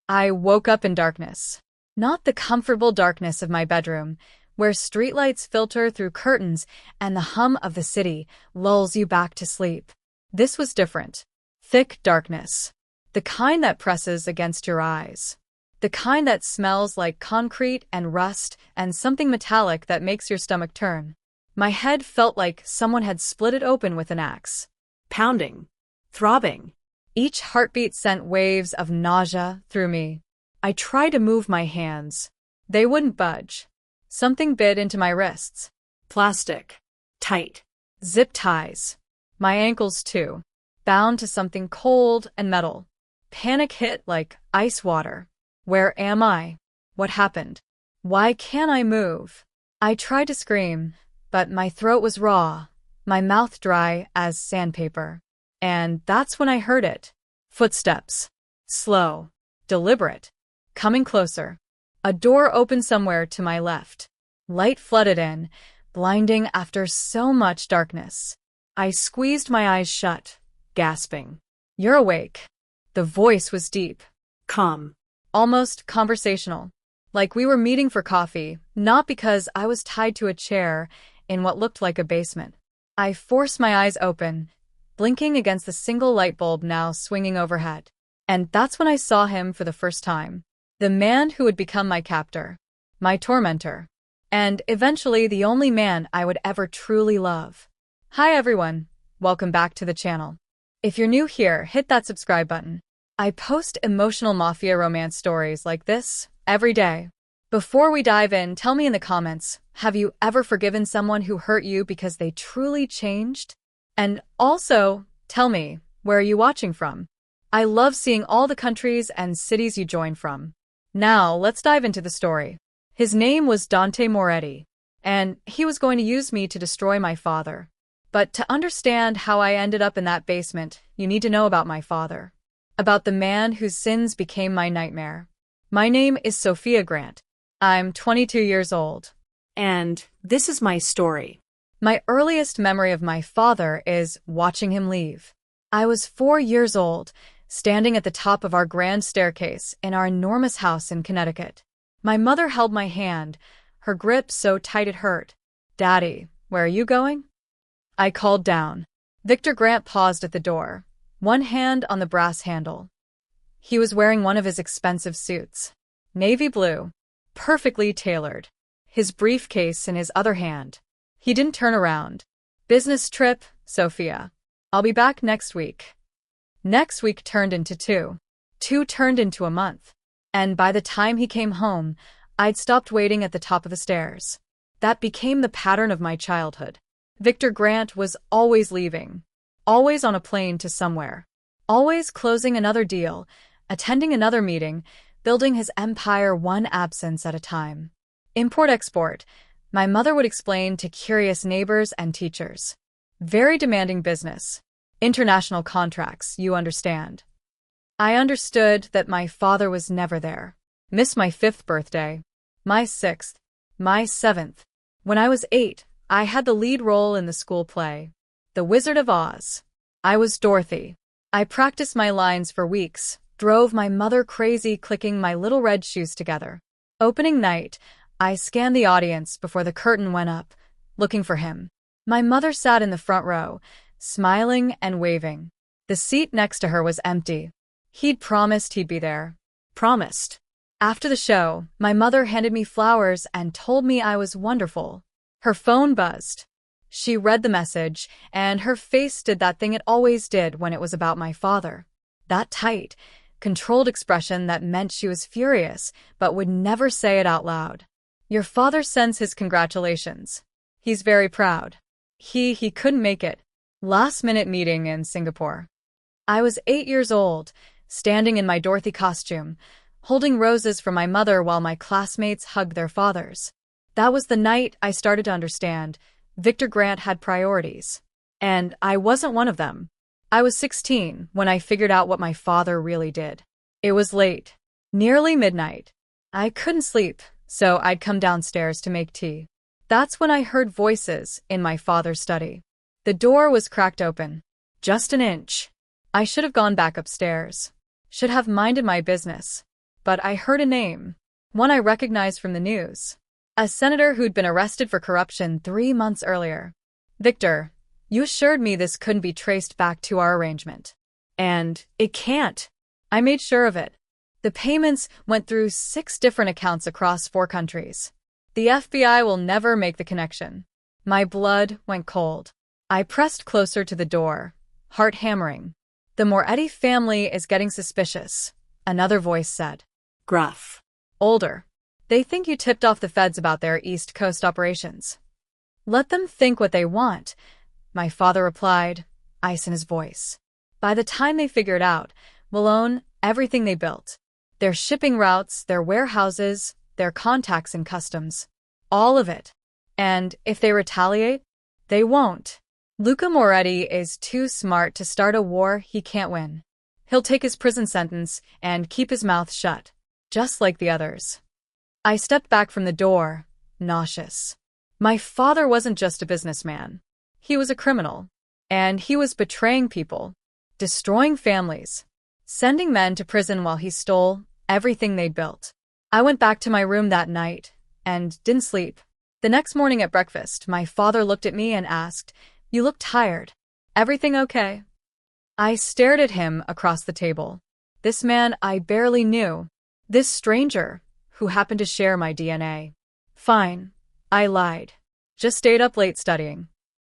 I woke up in darkness. Not the comfortable darkness of my bedroom, where streetlights filter through curtains and the hum of the city lulls you back to sleep. This was different. Thick darkness. The kind that presses against your eyes. The kind that smells like concrete and rust and something metallic that makes your stomach turn. My head felt like someone had split it open with an axe. Pounding. Throbbing. Each heartbeat sent waves of nausea through me. I tried to move my hands. They wouldn't budge. Something bit into my wrists. Plastic. Tight. Zip ties. My ankles too. Bound to something cold and metal. Panic hit like ice water. Where am I? What happened? Why can't I move? I tried to scream, but my throat was raw, my mouth dry as sandpaper. And that's when I heard it. Footsteps. Slow. Deliberate. Coming closer. A door opened somewhere to my left. Light flooded in, blinding after so much darkness. I squeezed my eyes shut, gasping. "You're awake." The voice was deep. Calm. Almost conversational. Like we were meeting for coffee, not because I was tied to a chair in what looked like a basement. I forced my eyes open, blinking against the single light bulb now swinging overhead. And that's when I saw him for the first time. The man who would become my captor. My tormentor. And eventually the only man I would ever truly love. Hi everyone, welcome back to the channel. If you're new here, hit that subscribe button. I post emotional mafia romance stories like this every day. Before we dive in, tell me in the comments, have you ever forgiven someone who hurt you because they truly changed? And also, tell me, where are you watching from? I love seeing all the countries and cities you join from. Now, let's dive into the story. His name was Dante Moretti, and he was going to use me to destroy my father. But to understand how I ended up in that basement, you need to know about my father. About the man whose sins became my nightmare. My name is Sophia Grant. I'm 22 years old. And this is my story. My earliest memory of my father is watching him leave. I was 4 years old, standing at the top of our grand staircase in our enormous house in Connecticut. My mother held my hand, her grip so tight it hurt. "Daddy, where are you going?" I called down. Victor Grant paused at the door, one hand on the brass handle. He was wearing one of his expensive suits. Navy blue. Perfectly tailored. His briefcase in his other hand. He didn't turn around. "Business trip, Sophia. I'll be back next week." Next week turned into 2. 2 turned into a month. And by the time he came home, I'd stopped waiting at the top of the stairs. That became the pattern of my childhood. Victor Grant was always leaving. Always on a plane to somewhere. Always closing another deal, attending another meeting, building his empire one absence at a time. Import-export, my mother would explain to curious neighbors and teachers. Very demanding business. International contracts, you understand. I understood that my father was never there. Missed my 5th birthday. My 6th. My 7th. When I was 8, I had the lead role in the school play. The Wizard of Oz. I was Dorothy. I practiced my lines for weeks, drove my mother crazy clicking my little red shoes together. Opening night, I scanned the audience before the curtain went up, looking for him. My mother sat in the front row, smiling and waving. The seat next to her was empty. He'd promised he'd be there. Promised. After the show, my mother handed me flowers and told me I was wonderful. Her phone buzzed. She read the message, and her face did that thing it always did when it was about my father. That tight, controlled expression that meant she was furious, but would never say it out loud. "Your father sends his congratulations. He's very proud. He couldn't make it. Last-minute meeting in Singapore." I was 8 years old, standing in my Dorothy costume, holding roses for my mother while my classmates hugged their fathers. That was the night I started to understand Victor Grant had priorities. And I wasn't one of them. I was 16 when I figured out what my father really did. It was late. Nearly midnight. I couldn't sleep, so I'd come downstairs to make tea. That's when I heard voices in my father's study. The door was cracked open. Just an inch. I should have gone back upstairs. Should have minded my business. but I heard a name. One I recognized from the news. A senator who'd been arrested for corruption 3 months earlier. Victor, you assured me this couldn't be traced back to our arrangement. And it can't. I made sure of it. The payments went through 6 different accounts across 4 countries. The FBI will never make the connection. My blood went cold. I pressed closer to the door, heart hammering. The Moretti family is getting suspicious, another voice said. Gruff. Older. They think you tipped off the feds about their East Coast operations. Let them think what they want, my father replied, ice in his voice. By the time they figure it out, we'll own everything they built. Their shipping routes, their warehouses, their contacts in customs. All of it. And if they retaliate, they won't. Luca Moretti is too smart to start a war he can't win. He'll take his prison sentence and keep his mouth shut, just like the others. I stepped back from the door, nauseous. My father wasn't just a businessman. He was a criminal. And he was betraying people, destroying families, sending men to prison while he stole everything they'd built. I went back to my room that night and didn't sleep. The next morning at breakfast, my father looked at me and asked, "You look tired. Everything okay?" I stared at him across the table. This man I barely knew. This stranger who happened to share my DNA. Fine, I lied. Just stayed up late studying.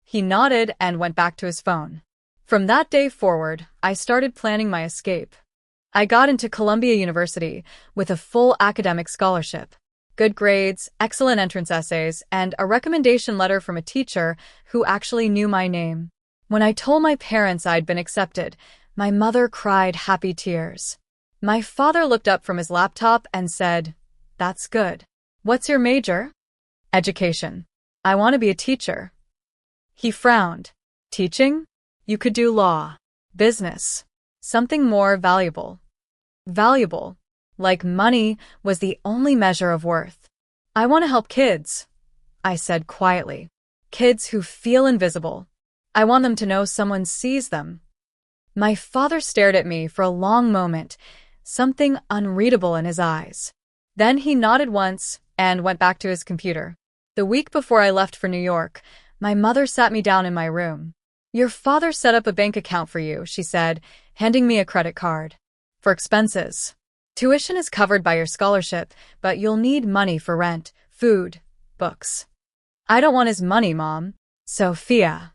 He nodded and went back to his phone. From that day forward, I started planning my escape. I got into Columbia University with a full academic scholarship, good grades, excellent entrance essays, and a recommendation letter from a teacher who actually knew my name. When I told my parents I'd been accepted, my mother cried happy tears. My father looked up from his laptop and said, "That's good. What's your major?" "Education. I want to be a teacher." He frowned. "Teaching? You could do law, business, something more valuable." Valuable, like money, was the only measure of worth. "I want to help kids," I said quietly. "Kids who feel invisible. I want them to know someone sees them." My father stared at me for a long moment, something unreadable in his eyes. Then he nodded once and went back to his computer. The week before I left for New York, my mother sat me down in my room. "Your father set up a bank account for you," she said, handing me a credit card. "For expenses. Tuition is covered by your scholarship, but you'll need money for rent, food, books." "I don't want his money, Mom." "Sophia.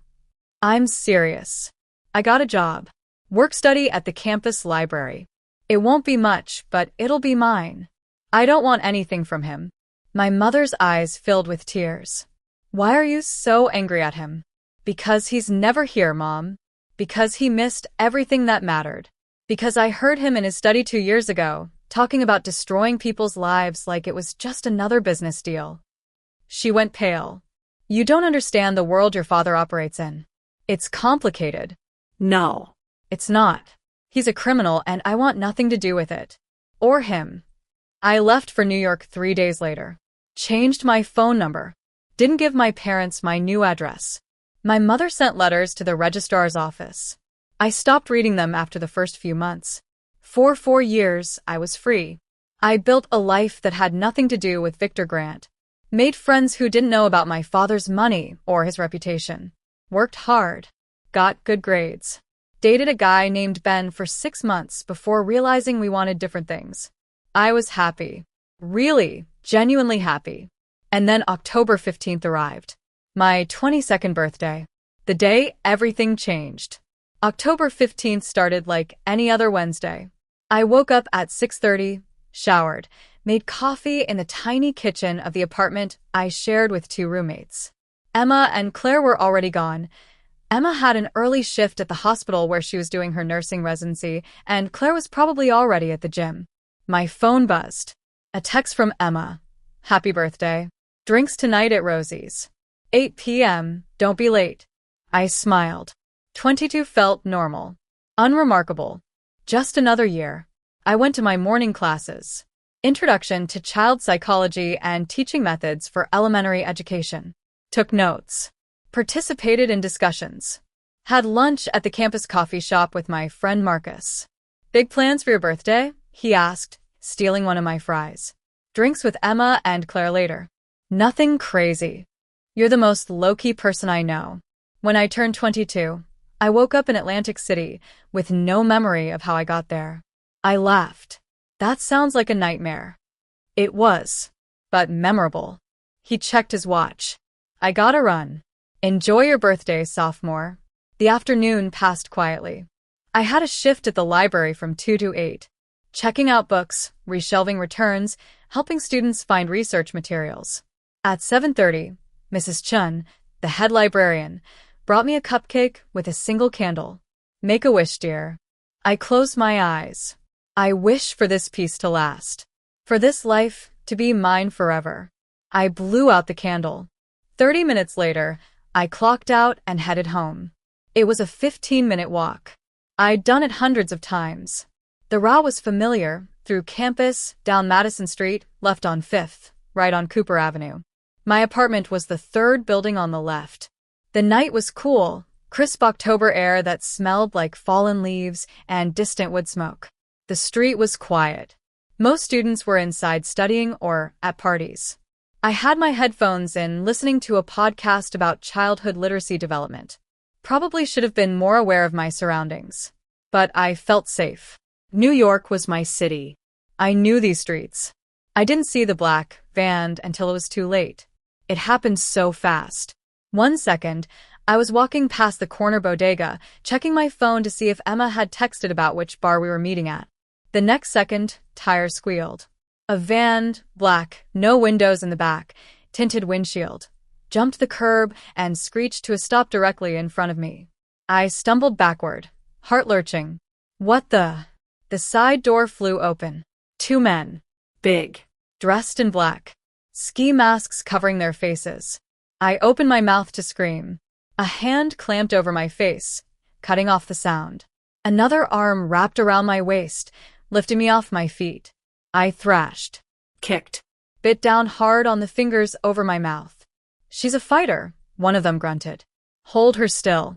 I'm serious. I got a job. Work-study at the campus library. It won't be much, but it'll be mine. I don't want anything from him." My mother's eyes filled with tears. "Why are you so angry at him?" "Because he's never here, Mom. Because he missed everything that mattered. Because I heard him in his study 2 years ago, talking about destroying people's lives like it was just another business deal." She went pale. "You don't understand the world your father operates in. It's complicated." No. "It's not. He's a criminal and I want nothing to do with it. Or him." I left for New York 3 days later. Changed my phone number. Didn't give my parents my new address. My mother sent letters to the registrar's office. I stopped reading them after the first few months. For 4 years, I was free. I built a life that had nothing to do with Victor Grant. Made friends who didn't know about my father's money or his reputation. Worked hard. Got good grades. Dated a guy named Ben for 6 months before realizing we wanted different things. I was happy. Really, genuinely happy. And then October 15th arrived. My 22nd birthday. The day everything changed. October 15th started like any other Wednesday. I woke up at 6:30, showered, made coffee in the tiny kitchen of the apartment I shared with 2 roommates. Emma and Claire were already gone. Emma had an early shift at the hospital where she was doing her nursing residency, and Claire was probably already at the gym. My phone buzzed. A text from Emma. "Happy birthday. Drinks tonight at Rosie's. 8 p.m. Don't be late." I smiled. 22 felt normal. Unremarkable. Just another year. I went to my morning classes. Introduction to Child Psychology and Teaching Methods for Elementary Education. Took notes. Participated in discussions. Had lunch at the campus coffee shop with my friend Marcus. "Big plans for your birthday?" he asked, stealing one of my fries. Drinks with Emma and Claire later. Nothing crazy. You're the most low-key person I know. When I turned 22, I woke up in Atlantic City with no memory of how I got there. I laughed. That sounds like a nightmare. It was, but memorable. He checked his watch. I gotta run. Enjoy your birthday, sophomore. The afternoon passed quietly. I had a shift at the library from 2 to 8, checking out books, reshelving returns, helping students find research materials. At 7:30, Mrs. Chun, the head librarian, brought me a cupcake with a single candle. Make a wish, dear. I closed my eyes. I wish for this peace to last, for this life to be mine forever. I blew out the candle. 30 minutes later, I clocked out and headed home. It was a 15-minute walk. I'd done it hundreds of times. The route was familiar, through campus, down Madison Street, left on 5th, right on Cooper Avenue. My apartment was the third building on the left. The night was cool, crisp October air that smelled like fallen leaves and distant wood smoke. The street was quiet. Most students were inside studying or at parties. I had my headphones in, listening to a podcast about childhood literacy development. Probably should have been more aware of my surroundings. But I felt safe. New York was my city. I knew these streets. I didn't see the black van until it was too late. It happened so fast. 1 second, I was walking past the corner bodega, checking my phone to see if Emma had texted about which bar we were meeting at. The next second, tires squealed. A van, black, no windows in the back, tinted windshield, jumped the curb and screeched to a stop directly in front of me. I stumbled backward, heart lurching. What the? The side door flew open. 2 men. Big. Dressed in black. Ski masks covering their faces. I opened my mouth to scream. A hand clamped over my face, cutting off the sound. Another arm wrapped around my waist, lifting me off my feet. I thrashed. Kicked. Bit down hard on the fingers over my mouth. She's a fighter, one of them grunted. Hold her still.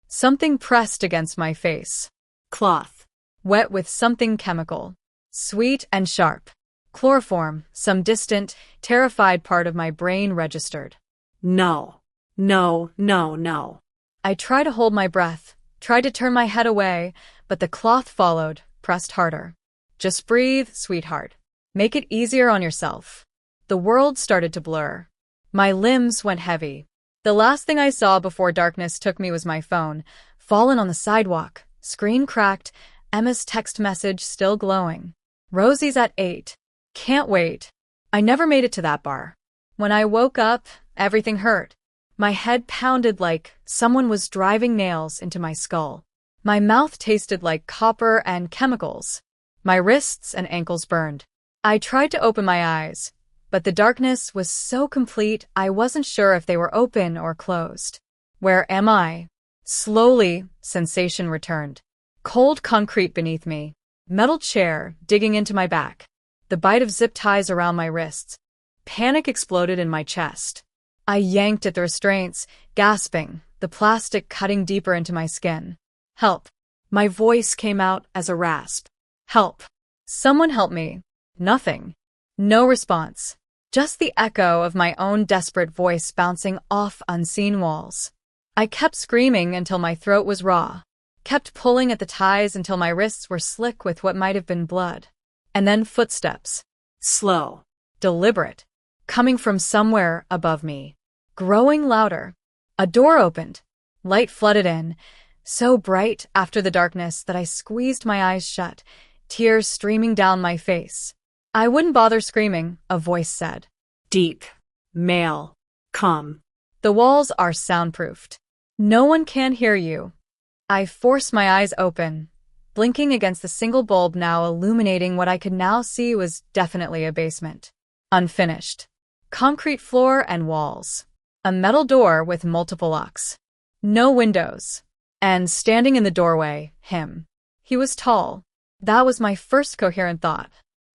Something pressed against my face. Cloth. Wet with something chemical. Sweet and sharp. Chloroform, some distant, terrified part of my brain registered. No. No, no, no. I tried to hold my breath, tried to turn my head away, but the cloth followed, pressed harder. Just breathe, sweetheart. Make it easier on yourself. The world started to blur. My limbs went heavy. The last thing I saw before darkness took me was my phone, fallen on the sidewalk, screen cracked, Emma's text message still glowing. Rosie's at 8. Can't wait. I never made it to that bar. When I woke up, everything hurt. My head pounded like someone was driving nails into my skull. My mouth tasted like copper and chemicals. My wrists and ankles burned. I tried to open my eyes, but the darkness was so complete I wasn't sure if they were open or closed. Where am I? Slowly, sensation returned. Cold concrete beneath me. Metal chair digging into my back. The bite of zip ties around my wrists. Panic exploded in my chest. I yanked at the restraints, gasping, the plastic cutting deeper into my skin. Help. My voice came out as a rasp. Help. Someone help me. Nothing. No response. Just the echo of my own desperate voice bouncing off unseen walls. I kept screaming until my throat was raw. Kept pulling at the ties until my wrists were slick with what might have been blood. And then footsteps. Slow. Deliberate. Coming from somewhere above me. Growing louder. A door opened. Light flooded in, so bright after the darkness that I squeezed my eyes shut, tears streaming down my face. I wouldn't bother screaming, a voice said. Deep. Male. Calm. The walls are soundproofed. No one can hear you. I forced my eyes open, blinking against the single bulb now illuminating what I could now see was definitely a basement. Unfinished. Concrete floor and walls. A metal door with multiple locks. No windows. And standing in the doorway, him. He was tall. That was my first coherent thought.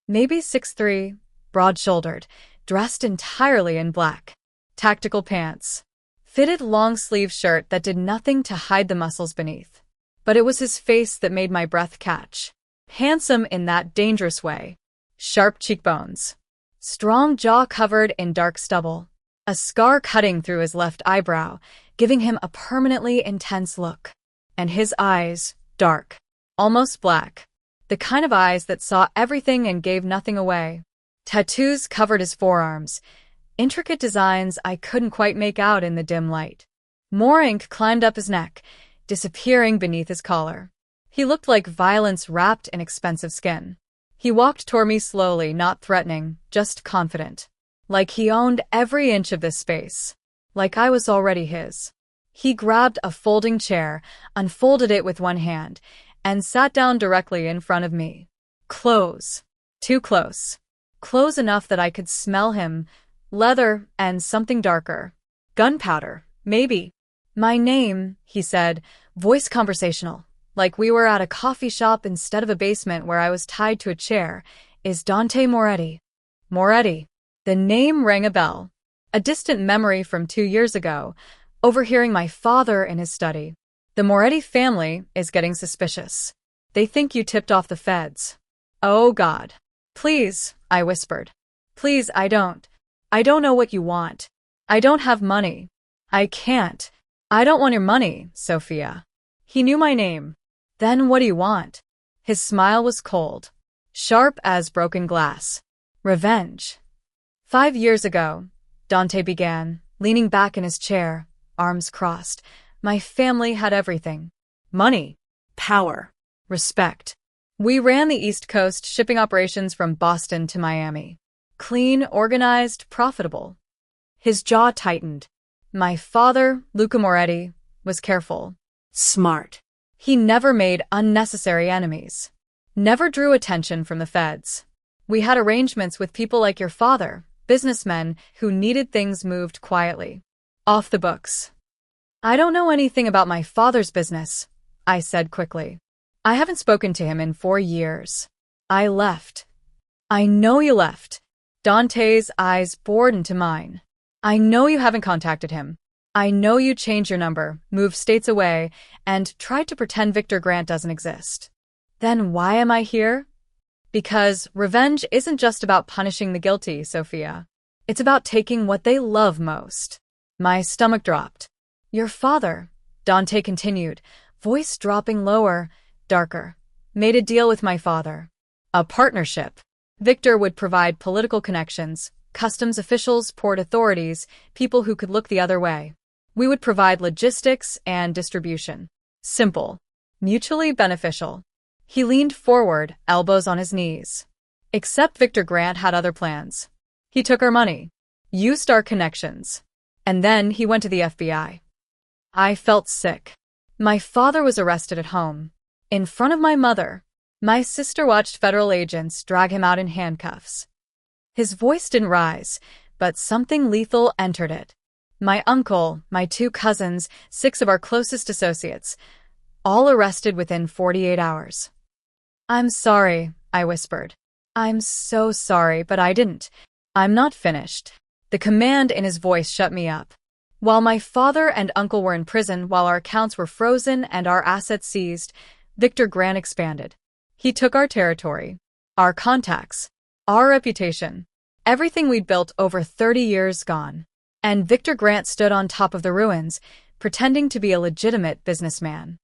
Maybe 6'3", broad-shouldered, dressed entirely in black. Tactical pants. Fitted long-sleeve shirt that did nothing to hide the muscles beneath. But it was his face that made my breath catch. Handsome in that dangerous way. sharp cheekbones, strong jaw covered in dark stubble, a scar cutting through his left eyebrow, giving him a permanently intense look. And his eyes, dark, almost black, the kind of eyes that saw everything and gave nothing away. Tattoos covered his forearms, intricate designs I couldn't quite make out in the dim light. More ink climbed up his neck, disappearing beneath his collar. He looked like violence wrapped in expensive skin. He walked toward me slowly, not threatening, just confident. Like he owned every inch of this space. Like I was already his. He grabbed a folding chair, unfolded it with one hand, and sat down directly in front of me. Close. Too close. Close enough that I could smell him. Leather and something darker. Gunpowder, maybe. My name, he said, voice conversational, like we were at a coffee shop instead of a basement where I was tied to a chair, is Dante Moretti. Moretti. The name rang a bell. A distant memory from 2 years ago, overhearing my father in his study. The Moretti family is getting suspicious. They think you tipped off the feds. Oh God. Please, I whispered. Please, I don't know what you want. I don't have money. I can't. I don't want your money, Sophia. He knew my name. Then what do you want? His smile was cold, sharp as broken glass. Revenge. 5 years ago, Dante began, leaning back in his chair, arms crossed. My family had everything. Money, Power. respect. We ran the East Coast shipping operations from Boston to Miami. Clean, organized, profitable. His jaw tightened. My father, Luca Moretti, was careful. Smart. He never made unnecessary enemies. Never drew attention from the feds. We had arrangements with people like your father, businessmen who needed things moved quietly. Off the books. I don't know anything about my father's business, I said quickly. I haven't spoken to him in 4 years. I left. I know you left. Dante's eyes bored into mine. I know you haven't contacted him. I know you changed your number, moved states away, and tried to pretend Victor Grant doesn't exist. Then why am I here? Because revenge isn't just about punishing the guilty, Sophia. It's about taking what they love most. My stomach dropped. Your father, Dante continued, voice dropping lower, darker, made a deal with my father. A partnership. Victor would provide political connections, customs officials, port authorities, people who could look the other way. We would provide logistics and distribution. Simple. Mutually beneficial. He leaned forward, elbows on his knees. Except Victor Grant had other plans. He took our money, used our connections, and then he went to the FBI. I felt sick. My father was arrested at home, in front of my mother. My sister watched federal agents drag him out in handcuffs. His voice didn't rise, but something lethal entered it. My uncle, my 2 cousins, 6 of our closest associates, all arrested within 48 hours. I'm sorry, I whispered. I'm so sorry, but I didn't. I'm not finished. The command in his voice shut me up. While my father and uncle were in prison, while our accounts were frozen and our assets seized, Victor Grant expanded. He took our territory, our contacts, our reputation, everything we'd built over 30 years gone. And Victor Grant stood on top of the ruins, pretending to be a legitimate businessman.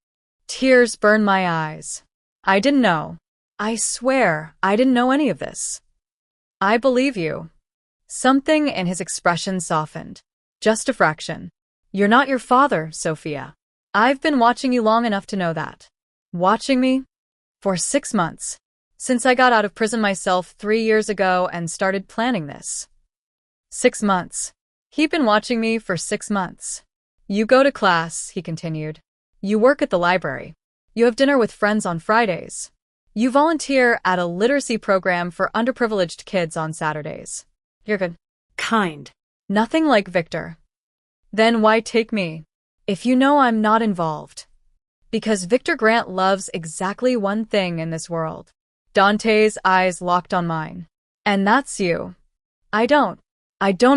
Tears burned my eyes. I didn't know. I swear, I didn't know any of this. I believe you. Something in his expression softened. Just a fraction. You're not your father, Sophia. I've been watching you long enough to know that. Watching me? For 6 months. Since I got out of prison myself 3 years ago and started planning this. 6 months. He'd been watching me for 6 months. You go to class, he continued. You work at the library. You have dinner with friends on Fridays. You volunteer at a literacy program for underprivileged kids on Saturdays. You're good. Kind. Nothing like Victor. Then why take me? If you know I'm not involved. Because Victor Grant loves exactly one thing in this world. Dante's eyes locked on mine. And that's you. I don't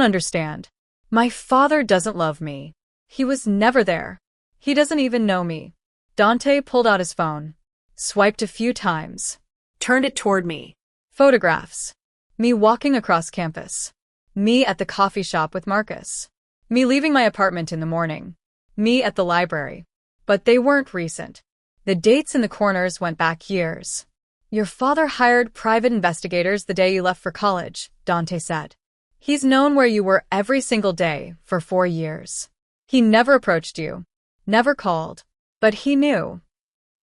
understand. My father doesn't love me. He was never there. He doesn't even know me. Dante pulled out his phone, swiped a few times, Turned it toward me. Photographs. Me walking across campus. Me at the coffee shop with Marcus. Me leaving my apartment in the morning. Me at the library. But they weren't recent. The dates in the corners went back years. Your father hired private investigators the day you left for college, Dante said. He's known where you were every single day for 4 years. He never approached you. Never called. But he knew.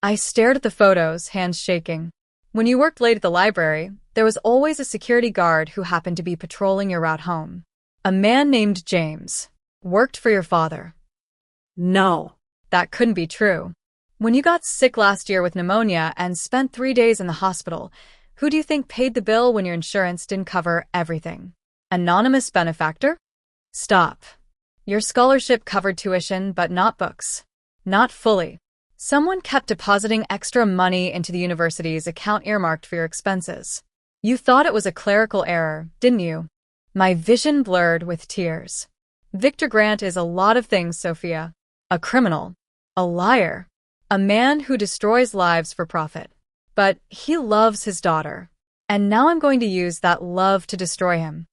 I stared at the photos, hands shaking. When you worked late at the library, there was always a security guard who happened to be patrolling your route home. A man named James. Worked for your father. No. That couldn't be true. When you got sick last year with pneumonia and spent 3 days in the hospital, who do you think paid the bill when your insurance didn't cover everything? Anonymous benefactor? Stop. Your scholarship covered tuition, but not books. Not fully. Someone kept depositing extra money into the university's account earmarked for your expenses. You thought it was a clerical error, didn't you? My vision blurred with tears. Victor Grant is a lot of things, Sophia. A criminal. A liar. A man who destroys lives for profit. But he loves his daughter. And now I'm going to use that love to destroy him.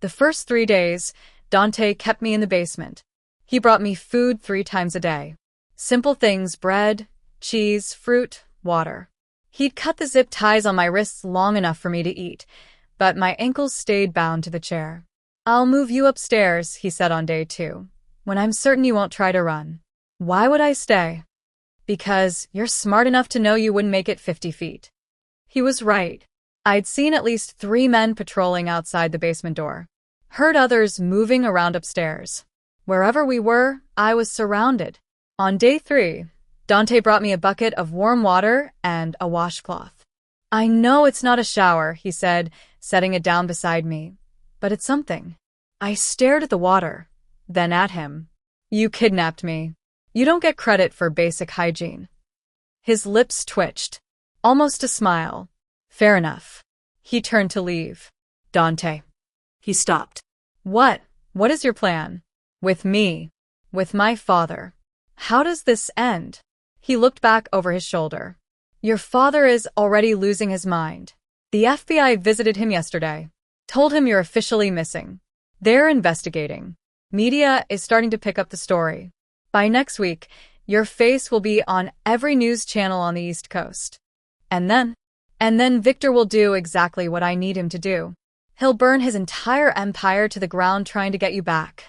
The first 3 days, Dante kept me in the basement. He brought me food 3 times a day. Simple things: bread, cheese, fruit, water. He'd cut the zip ties on my wrists long enough for me to eat, but my ankles stayed bound to the chair. I'll move you upstairs, he said on day 2, when I'm certain you won't try to run. Why would I stay? Because you're smart enough to know you wouldn't make it 50 feet. He was right. I'd seen at least 3 men patrolling outside the basement door. Heard others moving around upstairs. Wherever we were, I was surrounded. On day 3, Dante brought me a bucket of warm water and a washcloth. I know it's not a shower, he said, setting it down beside me, but it's something. I stared at the water, then at him. You kidnapped me. You don't get credit for basic hygiene. His lips twitched. Almost a smile. Fair enough. He turned to leave. Dante. He stopped. What? What is your plan? With me. With my father. How does this end? He looked back over his shoulder. Your father is already losing his mind. The FBI visited him yesterday. Told him you're officially missing. They're investigating. Media is starting to pick up the story. By next week, your face will be on every news channel on the East Coast. And then Victor will do exactly what I need him to do. He'll burn his entire empire to the ground trying to get you back.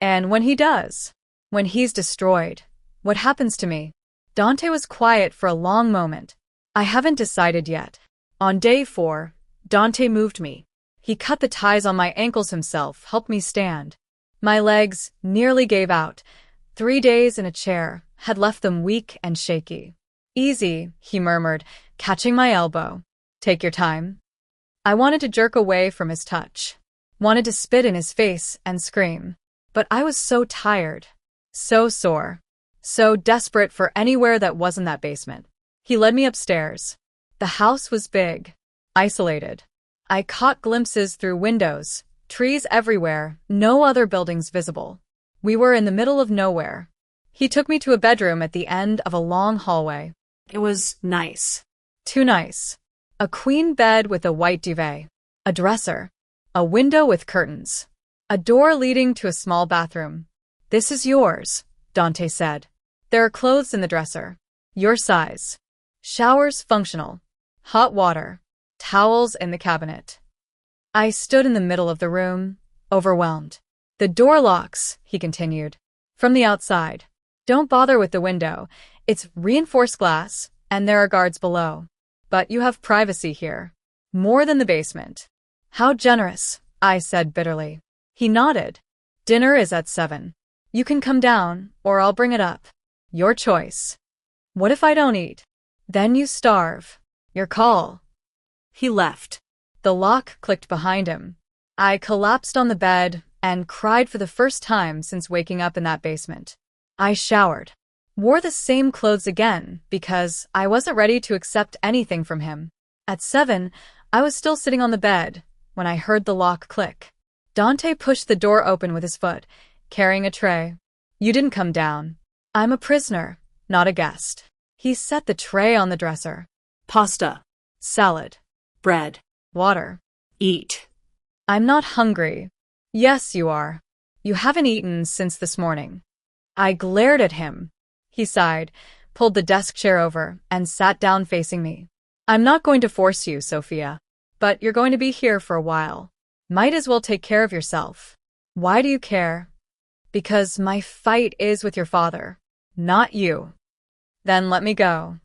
And when he does, when he's destroyed, what happens to me? Dante was quiet for a long moment. I haven't decided yet. On day 4, Dante moved me. He cut the ties on my ankles himself, helped me stand. My legs nearly gave out. 3 days in a chair had left them weak and shaky. Easy, he murmured, catching my elbow. Take your time. I wanted to jerk away from his touch. Wanted to spit in his face and scream. But I was so tired. So sore. So desperate for anywhere that wasn't that basement. He led me upstairs. The house was big. Isolated. I caught glimpses through windows. Trees everywhere. No other buildings visible. We were in the middle of nowhere. He took me to a bedroom at the end of a long hallway. It was nice. Too nice. A queen bed with a white duvet. A dresser. A window with curtains. A door leading to a small bathroom. This is yours, Dante said. There are clothes in the dresser. Your size. Showers functional. Hot water. Towels in the cabinet. I stood in the middle of the room, overwhelmed. The door locks, he continued. From the outside. Don't bother with the window. It's reinforced glass, and there are guards below. But you have privacy here. More than the basement. How generous, I said bitterly. He nodded. Dinner is at 7. You can come down, or I'll bring it up. Your choice. What if I don't eat? Then you starve. Your call. He left. The lock clicked behind him. I collapsed on the bed and cried for the first time since waking up in that basement. I showered. Wore the same clothes again because I wasn't ready to accept anything from him. At 7, I was still sitting on the bed when I heard the lock click. Dante pushed the door open with his foot, carrying a tray. You didn't come down. I'm a prisoner, not a guest. He set the tray on the dresser. Pasta. Salad. Bread. Water. Eat. I'm not hungry. Yes, you are. You haven't eaten since this morning. I glared at him. He sighed, pulled the desk chair over, and sat down facing me. I'm not going to force you, Sophia, but you're going to be here for a while. Might as well take care of yourself. Why do you care? Because my fight is with your father, not you. Then let me go.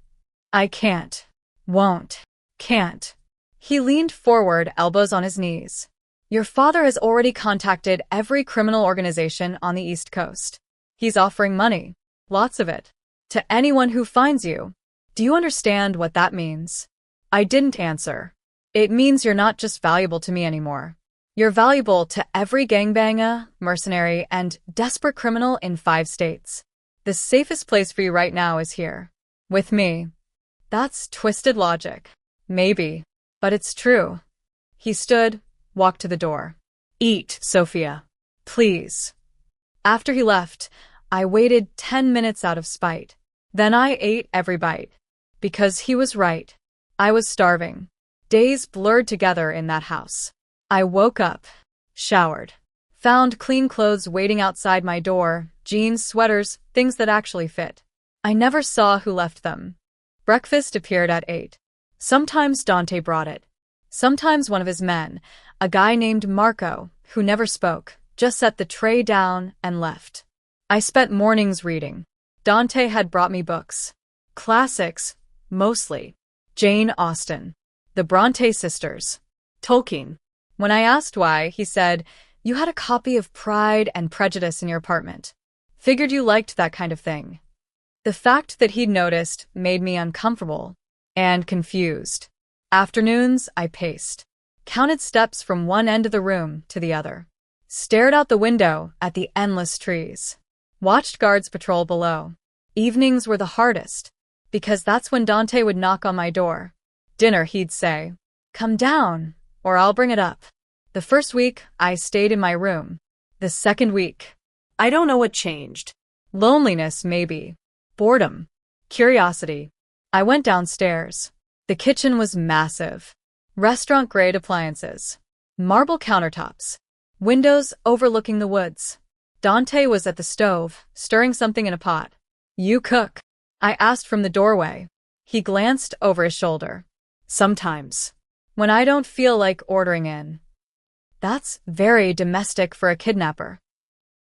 I can't. Won't. Can't. He leaned forward, elbows on his knees. Your father has already contacted every criminal organization on the East Coast. He's offering money, lots of it, to anyone who finds you. Do you understand what that means? I didn't answer. It means you're not just valuable to me anymore. You're valuable to every gangbanger, mercenary, and desperate criminal in 5 states. The safest place for you right now is here. With me. That's twisted logic. Maybe. But it's true. He stood, walked to the door. Eat, Sophia. Please. After he left, I waited 10 minutes out of spite. Then I ate every bite. Because he was right. I was starving. Days blurred together in that house. I woke up, showered, found clean clothes waiting outside my door, jeans, sweaters, things that actually fit. I never saw who left them. Breakfast appeared at 8. Sometimes Dante brought it. Sometimes one of his men, a guy named Marco, who never spoke, just set the tray down and left. I spent mornings reading. Dante had brought me books. Classics, mostly. Jane Austen. The Bronte sisters. Tolkien. When I asked why, he said, "You had a copy of Pride and Prejudice in your apartment. Figured you liked that kind of thing." The fact that he'd noticed made me uncomfortable and confused. Afternoons, I paced, counted steps from one end of the room to the other, stared out the window at the endless trees, watched guards patrol below. Evenings were the hardest, because that's when Dante would knock on my door. Dinner, he'd say, "Come down, or I'll bring it up." The first week, I stayed in my room. The second week, I don't know what changed. loneliness, maybe. Boredom. Curiosity. I went downstairs. The kitchen was massive. Restaurant-grade appliances. Marble countertops. Windows overlooking the woods. Dante was at the stove, stirring something in a pot. "You cook?" I asked from the doorway. He glanced over his shoulder. "Sometimes. When I don't feel like ordering in." That's very domestic for a kidnapper.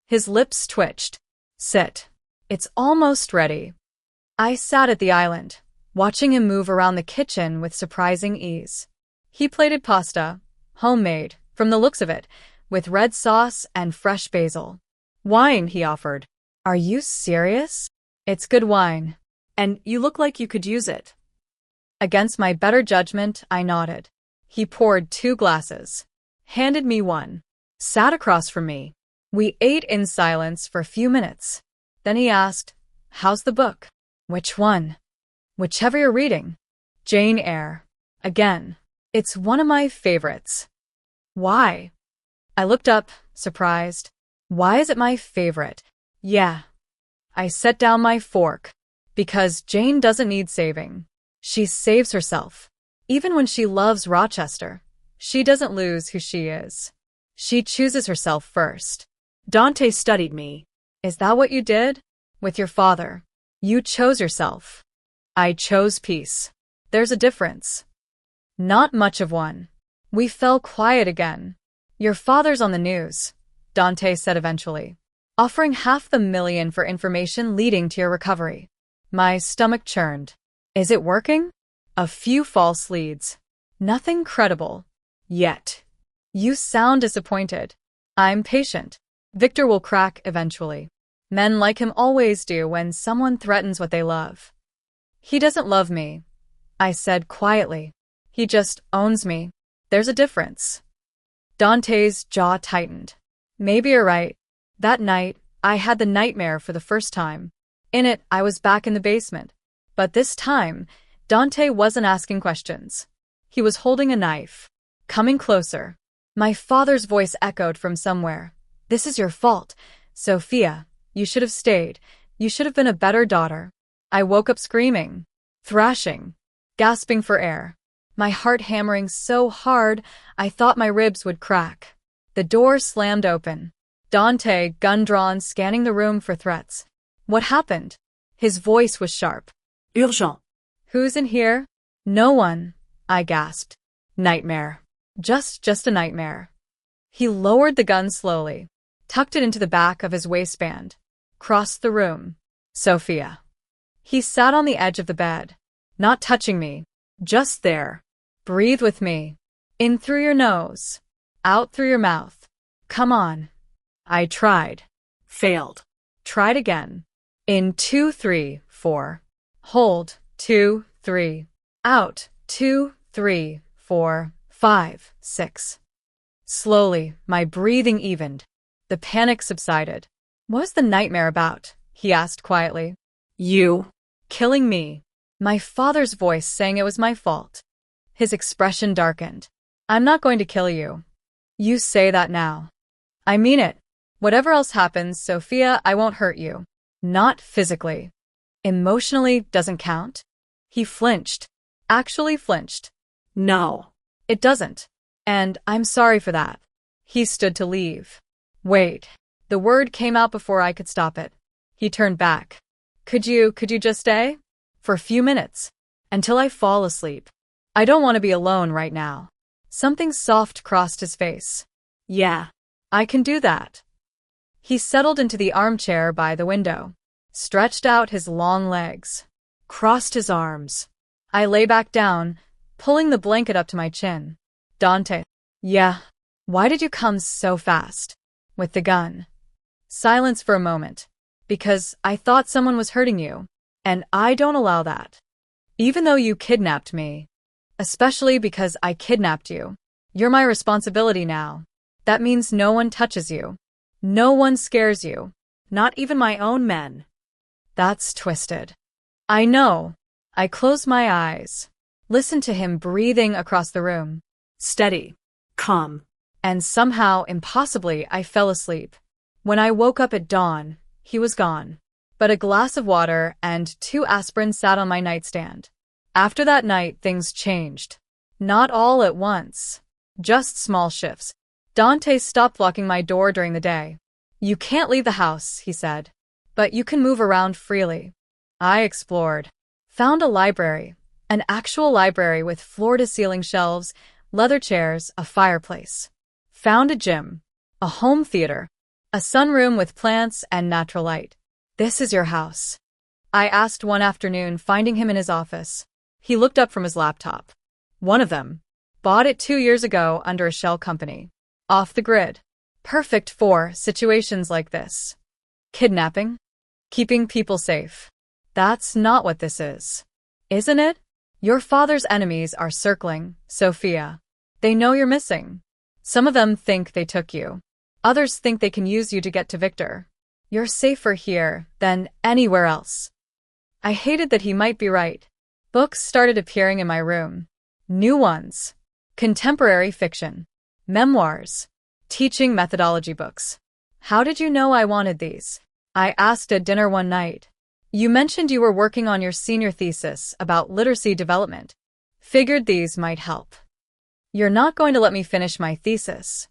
His lips twitched. "Sit. It's almost ready." I sat at the island, watching him move around the kitchen with surprising ease. He plated pasta, homemade, from the looks of it, with red sauce and fresh basil. "Wine," he offered. "Are you serious?" "It's good wine." And you look like you could use it. Against my better judgment, I nodded. He poured 2 glasses, handed me one, sat across from me. We ate in silence for a few minutes. Then he asked, "How's the book?" "Which one?" "Whichever you're reading." "Jane Eyre." Again. "It's one of my favorites." "Why?" I looked up, surprised. "Why is it my favorite?" "Yeah." I set down my fork. "Because Jane doesn't need saving. She saves herself. Even when she loves Rochester, she doesn't lose who she is. She chooses herself first." Dante studied me. "Is that what you did? With your father? You chose yourself." "I chose peace." "There's a difference." "Not much of one." We fell quiet again. "Your father's on the news," Dante said eventually, "offering $500,000 for information leading to your recovery." My stomach churned. Is it working? A few false leads. Nothing credible. Yet. You sound disappointed. I'm patient. Victor will crack eventually. Men like him always do when someone threatens what they love. "He doesn't love me," I said quietly. "He just owns me. There's a difference." Dante's jaw tightened. "Maybe you're right." That night, I had the nightmare for the first time. In it, I was back in the basement. But this time, Dante wasn't asking questions. He was holding a knife. Coming closer. My father's voice echoed from somewhere. "This is your fault. Sophia, you should have stayed. You should have been a better daughter." I woke up screaming, thrashing, gasping for air. my heart hammering so hard I thought my ribs would crack. The door slammed open. Dante, gun drawn, scanning the room for threats. What happened? His voice was sharp. Urgent. Who's in here? No one, I gasped. Nightmare. Just a nightmare. He lowered the gun slowly, tucked it into the back of his waistband, crossed the room. Sophia. He sat on the edge of the bed, not touching me, just there. Breathe with me. In through your nose, out through your mouth. Come on. I tried. Failed. Tried again. In 2, 3, 4. Hold. 2, 3. Out. 2, 3, 4, 5, 6. Slowly, my breathing evened. The panic subsided. What was the nightmare about? He asked quietly. You. Killing me. My father's voice saying it was my fault. His expression darkened. I'm not going to kill you. You say that now. I mean it. Whatever else happens, Sophia, I won't hurt you. Not physically. Emotionally doesn't count? He flinched. Actually flinched. No. It doesn't. And I'm sorry for that. He stood to leave. Wait. The word came out before I could stop it. He turned back. Could you just stay? For a few minutes. Until I fall asleep. I don't want to be alone right now. Something soft crossed his face. Yeah. I can do that. He settled into the armchair by the window, stretched out his long legs, crossed his arms. I lay back down, pulling the blanket up to my chin. Dante. Yeah. Why did you come so fast? With the gun. Silence for a moment. Because I thought someone was hurting you. And I don't allow that. Even though you kidnapped me. Especially because I kidnapped you. You're my responsibility now. That means no one touches you. No one scares you. Not even my own men. That's twisted. I know. I closed my eyes. Listened to him breathing across the room. Steady. Calm. And somehow, impossibly, I fell asleep. When I woke up at dawn, he was gone. But a glass of water and 2 aspirin sat on my nightstand. After that night, things changed. Not all at once. Just small shifts. Dante stopped locking my door during the day. You can't leave the house, he said. But you can move around freely. I explored. Found a library. An actual library with floor-to-ceiling shelves, leather chairs, a fireplace. Found a gym. A home theater. A sunroom with plants and natural light. This is your house. I asked one afternoon, finding him in his office. He looked up from his laptop. One of them. Bought it 2 years ago under a shell company. Off the grid. Perfect for situations like this. Kidnapping? Keeping people safe. That's not what this is. Isn't it? Your father's enemies are circling, Sophia. They know you're missing. Some of them think they took you. Others think they can use you to get to Victor. You're safer here than anywhere else. I hated that he might be right. Books started appearing in my room. New ones. Contemporary fiction. Memoirs. Teaching methodology books. How did you know I wanted these? I asked at dinner one night. You mentioned you were working on your senior thesis about literacy development. Figured these might help. You're not going to let me finish my thesis.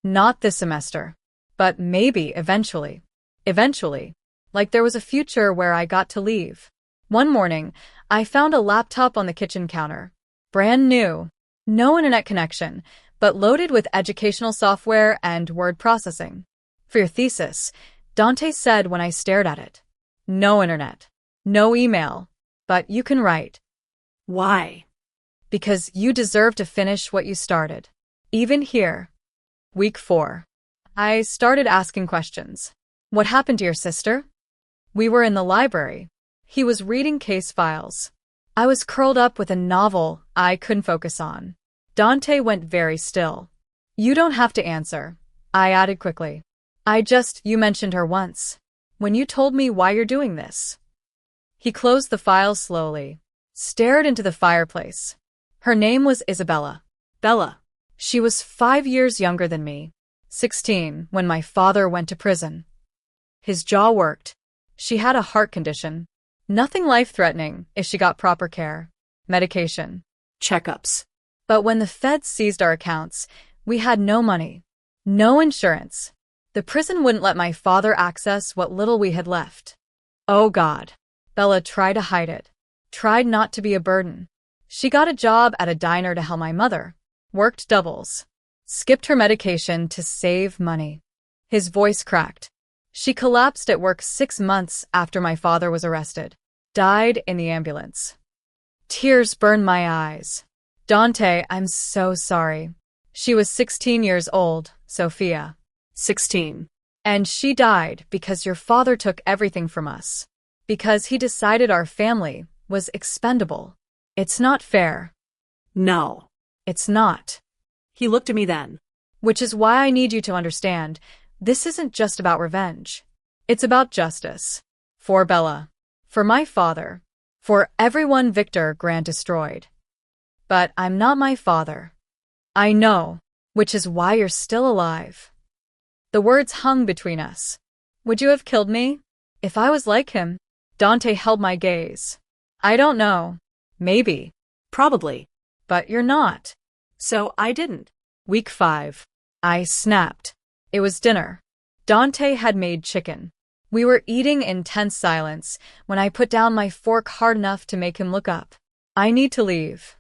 Not this semester. But maybe eventually. Eventually. Like there was a future where I got to leave. One morning, I found a laptop on the kitchen counter. Brand new. No internet connection, but loaded with educational software and word processing. For your thesis, Dante said when I stared at it. No internet. No email. But you can write. Why? Because you deserve to finish what you started. Even here. Week 4. I started asking questions. What happened to your sister? We were in the library. He was reading case files. I was curled up with a novel I couldn't focus on. Dante went very still. You don't have to answer, I added quickly. You mentioned her once. When you told me why you're doing this. He closed the files slowly, stared into the fireplace. Her name was Isabella. Bella. She was 5 years younger than me, 16, when my father went to prison. His jaw worked. She had a heart condition. Nothing life-threatening if she got proper care. Medication. Checkups. But when the feds seized our accounts, we had no money, no insurance. The prison wouldn't let my father access what little we had left. Oh God. Bella tried to hide it, tried not to be a burden. She got a job at a diner to help my mother, worked doubles, skipped her medication to save money. His voice cracked. She collapsed at work 6 months after my father was arrested. Died in the ambulance. Tears burned my eyes. Dante, I'm so sorry. She was 16 years old, Sophia. 16. And she died because your father took everything from us. Because he decided our family was expendable. It's not fair. No. It's not. He looked at me then. Which is why I need you to understand, this isn't just about revenge. It's about justice. For Bella. For my father. For everyone Victor Grant destroyed. But I'm not my father. I know, which is why you're still alive. The words hung between us. Would you have killed me? If I was like him? Dante held my gaze. I don't know. Maybe. Probably. But you're not. So I didn't. Week 5. I snapped. It was dinner. Dante had made chicken. We were eating in tense silence when I put down my fork hard enough to make him look up. I need to leave.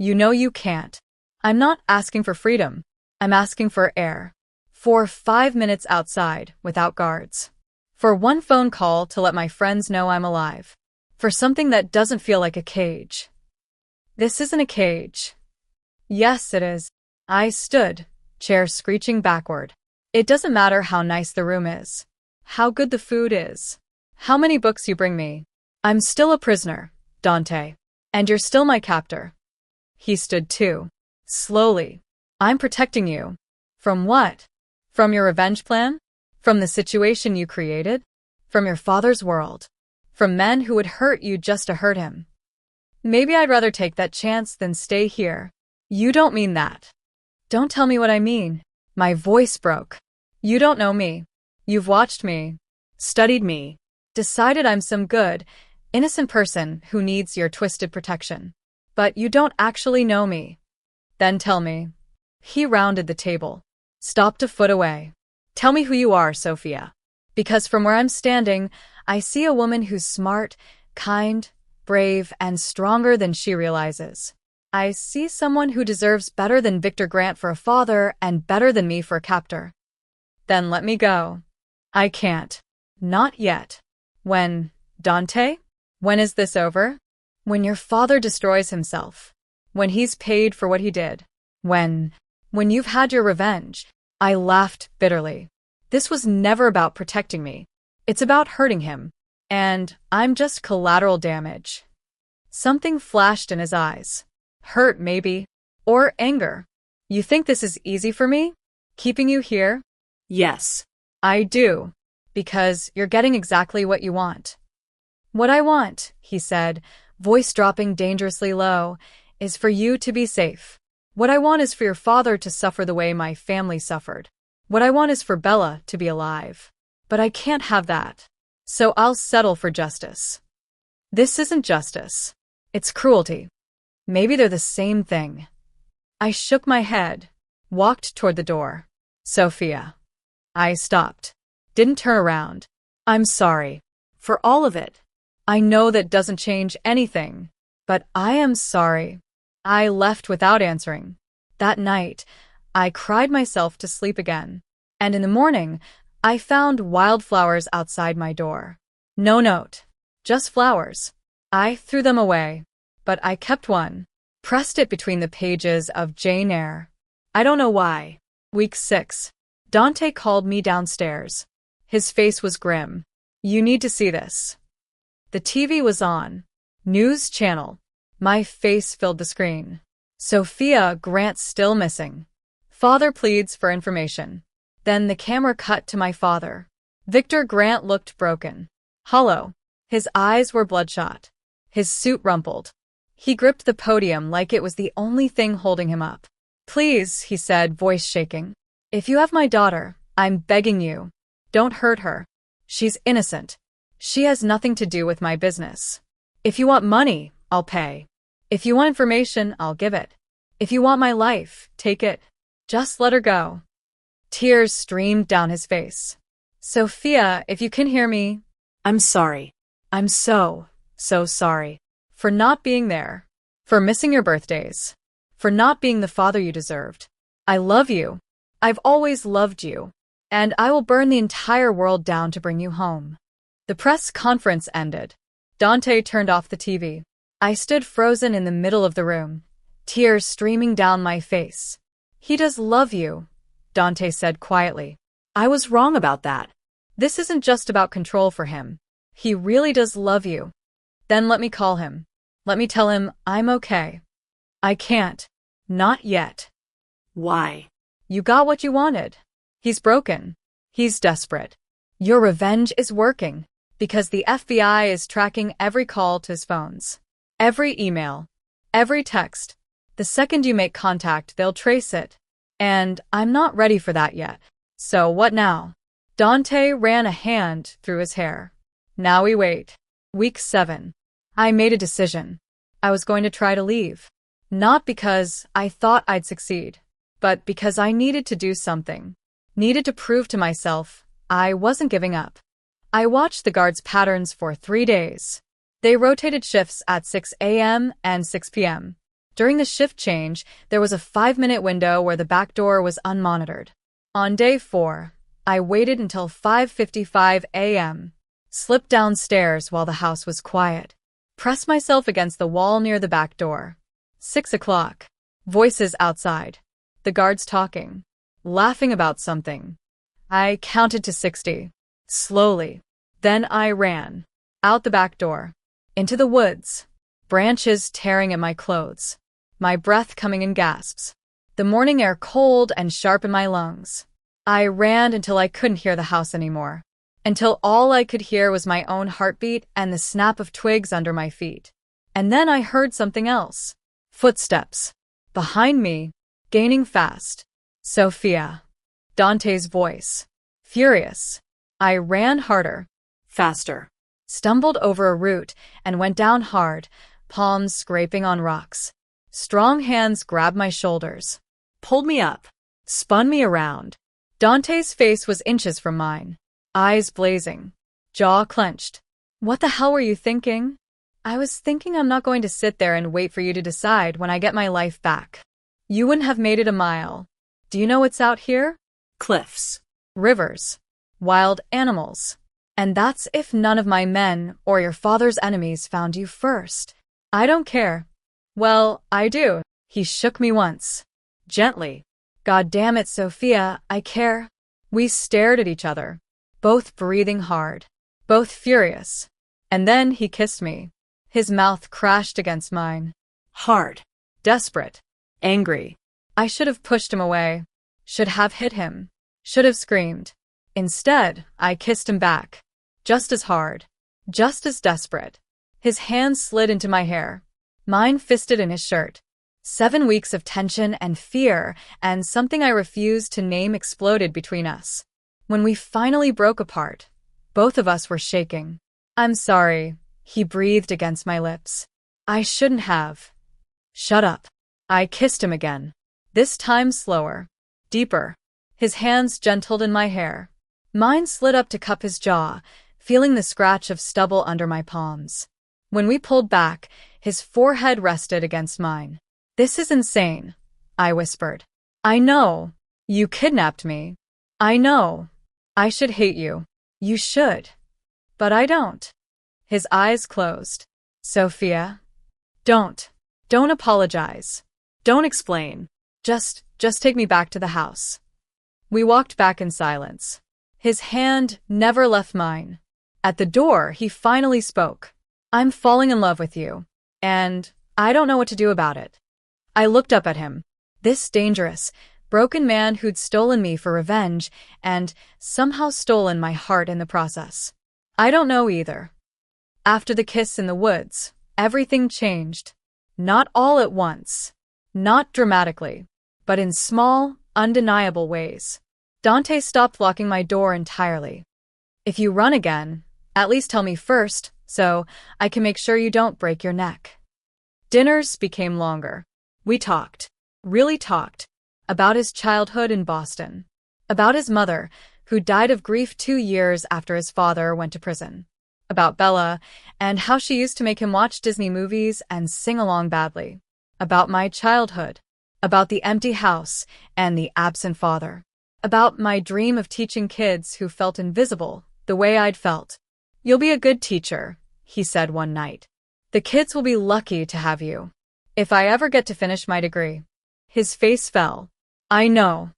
You know you can't. I'm not asking for freedom. I'm asking for air. For 5 minutes outside without guards. For one phone call to let my friends know I'm alive. For something that doesn't feel like a cage. This isn't a cage. Yes, it is. I stood, chair screeching backward. It doesn't matter how nice the room is. How good the food is. How many books you bring me. I'm still a prisoner, Dante. And you're still my captor. He stood too. Slowly. I'm protecting you. From what? From your revenge plan? From the situation you created? From your father's world? From men who would hurt you just to hurt him? Maybe I'd rather take that chance than stay here. You don't mean that. Don't tell me what I mean. My voice broke. You don't know me. You've watched me, studied me, decided I'm some good, innocent person who needs your twisted protection. But you don't actually know me. Then tell me. He rounded the table, stopped a foot away. Tell me who you are, Sophia. Because from where I'm standing, I see a woman who's smart, kind, brave, and stronger than she realizes. I see someone who deserves better than Victor Grant for a father and better than me for a captor. Then let me go. I can't. Not yet. When, Dante? When is this over? When your father destroys himself. When he's paid for what he did. When you've had your revenge. I laughed bitterly. This was never about protecting me. It's about hurting him. And I'm just collateral damage. Something flashed in his eyes. Hurt, maybe. Or anger. You think this is easy for me? Keeping you here? Yes. I do. Because you're getting exactly what you want. What I want, he said, voice dropping dangerously low, is for you to be safe. What I want is for your father to suffer the way my family suffered. What I want is for Bella to be alive. But I can't have that. So I'll settle for justice. This isn't justice. It's cruelty. Maybe they're the same thing. I shook my head, walked toward the door. Sophia. I stopped. Didn't turn around. I'm sorry. For all of it. I know that doesn't change anything. But I am sorry. I left without answering. That night, I cried myself to sleep again. And in the morning, I found wildflowers outside my door. No note. Just flowers. I threw them away. But I kept one. Pressed it between the pages of Jane Eyre. I don't know why. Week 6. Dante called me downstairs. His face was grim. You need to see this. The TV was on. News channel. My face filled the screen. Sophia Grant still missing. Father pleads for information. Then the camera cut to my father. Victor Grant looked broken. Hollow. His eyes were bloodshot. His suit rumpled. He gripped the podium like it was the only thing holding him up. Please, he said, voice shaking. If you have my daughter, I'm begging you. Don't hurt her. She's innocent. She has nothing to do with my business. If you want money, I'll pay. If you want information, I'll give it. If you want my life, take it. Just let her go. Tears streamed down his face. Sophia, if you can hear me, I'm sorry. I'm so sorry. For not being there. For missing your birthdays. For not being the father you deserved. I love you. I've always loved you. And I will burn the entire world down to bring you home. The press conference ended. Dante turned off the TV. I stood frozen in the middle of the room, tears streaming down my face. He does love you, Dante said quietly. I was wrong about that. This isn't just about control for him. He really does love you. Then let me call him. Let me tell him I'm okay. I can't. Not yet. Why? You got what you wanted. He's broken. He's desperate. Your revenge is working because the FBI is tracking every call to his phones, every email, every text. The second you make contact, they'll trace it. And I'm not ready for that yet. So what now? Dante ran a hand through his hair. Now we wait. Week 7. I made a decision. I was going to try to leave. Not because I thought I'd succeed, but because I needed to do something. Needed to prove to myself I wasn't giving up. I watched the guards' patterns for 3 days. They rotated shifts at 6 a.m. and 6 p.m. During the shift change, there was a 5-minute window where the back door was unmonitored. On day 4, I waited until 5:55 a.m., slipped downstairs while the house was quiet, pressed myself against the wall near the back door. 6 o'clock. Voices outside. The guards talking, laughing about something. I counted to 60. Slowly. Then I ran. Out the back door. Into the woods. Branches tearing at my clothes. My breath coming in gasps. The morning air cold and sharp in my lungs. I ran until I couldn't hear the house anymore. Until all I could hear was my own heartbeat and the snap of twigs under my feet. And then I heard something else. Footsteps. Behind me. Gaining fast. Sophia. Dante's voice. Furious. I ran harder. Faster. Stumbled over a root and went down hard, palms scraping on rocks. Strong hands grabbed my shoulders. Pulled me up. Spun me around. Dante's face was inches from mine. Eyes blazing. Jaw clenched. What the hell were you thinking? I was thinking I'm not going to sit there and wait for you to decide when I get my life back. You wouldn't have made it a mile. Do you know what's out here? Cliffs. Rivers. Wild animals. And that's if none of my men or your father's enemies found you first. I don't care. Well, I do. He shook me once. Gently. God damn it, Sophia, I care. We stared at each other. Both breathing hard. Both furious. And then he kissed me. His mouth crashed against mine. Hard. Desperate. Angry. I should have pushed him away. Should have hit him. Should have screamed. Instead, I kissed him back. Just as hard. Just as desperate. His hands slid into my hair. Mine fisted in his shirt. 7 weeks of tension and fear and something I refused to name exploded between us. When we finally broke apart, both of us were shaking. I'm sorry, he breathed against my lips. I shouldn't have. Shut up. I kissed him again. This time slower. Deeper. His hands gentled in my hair. Mine slid up to cup his jaw, feeling the scratch of stubble under my palms. When we pulled back, his forehead rested against mine. This is insane, I whispered. I know. You kidnapped me. I know. I should hate you. You should. But I don't. His eyes closed. Sophia. Don't. Don't apologize. Don't explain. Just take me back to the house. We walked back in silence. His hand never left mine. At the door, he finally spoke. I'm falling in love with you. And I don't know what to do about it. I looked up at him. This dangerous, broken man who'd stolen me for revenge and somehow stolen my heart in the process. I don't know either. After the kiss in the woods, everything changed. Not all at once. Not dramatically. But in small, undeniable ways. Dante stopped locking my door entirely. If you run again, at least tell me first, so I can make sure you don't break your neck. Dinners became longer. We talked. Really talked. About his childhood in Boston. About his mother, who died of grief 2 years after his father went to prison. About Bella, and how she used to make him watch Disney movies and sing along badly. About my childhood. About the empty house and the absent father. About my dream of teaching kids who felt invisible, the way I'd felt. "You'll be a good teacher," he said one night. "The kids will be lucky to have you. If I ever get to finish my degree." His face fell. "I know.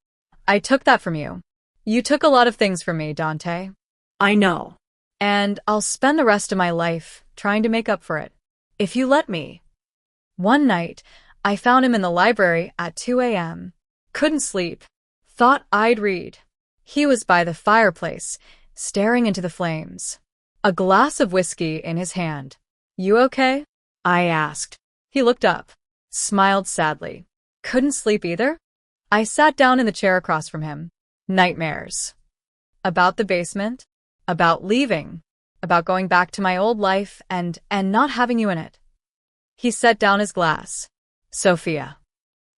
I took that from you. You took a lot of things from me, Dante. I know. And I'll spend the rest of my life trying to make up for it, if you let me." One night, I found him in the library at 2 a.m. Couldn't sleep. Thought I'd read. He was by the fireplace, staring into the flames. A glass of whiskey in his hand. "You okay?" I asked. He looked up, smiled sadly. "Couldn't sleep either?" I sat down in the chair across from him. "Nightmares. About the basement. About leaving. About going back to my old life and not having you in it." He set down his glass. "Sophia,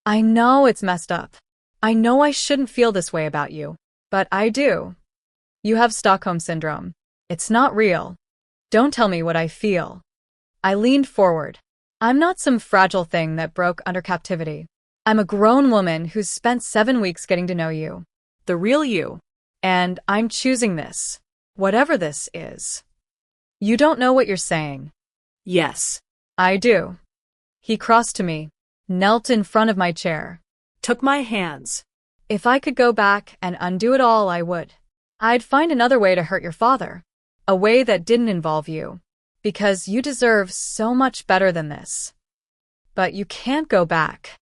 I know it's messed up. I know I shouldn't feel this way about you, but I do. You have Stockholm Syndrome. It's not real. Don't tell me what I feel." I leaned forward. "I'm not some fragile thing that broke under captivity. I'm a grown woman who's spent 7 weeks getting to know you. The real you. And I'm choosing this. Whatever this is." "You don't know what you're saying." Yes. "I do." He crossed to me, knelt in front of my chair. Took my hands. "If I could go back and undo it all, I would. I'd find another way to hurt your father. A way that didn't involve you. Because you deserve so much better than this. But you can't go back."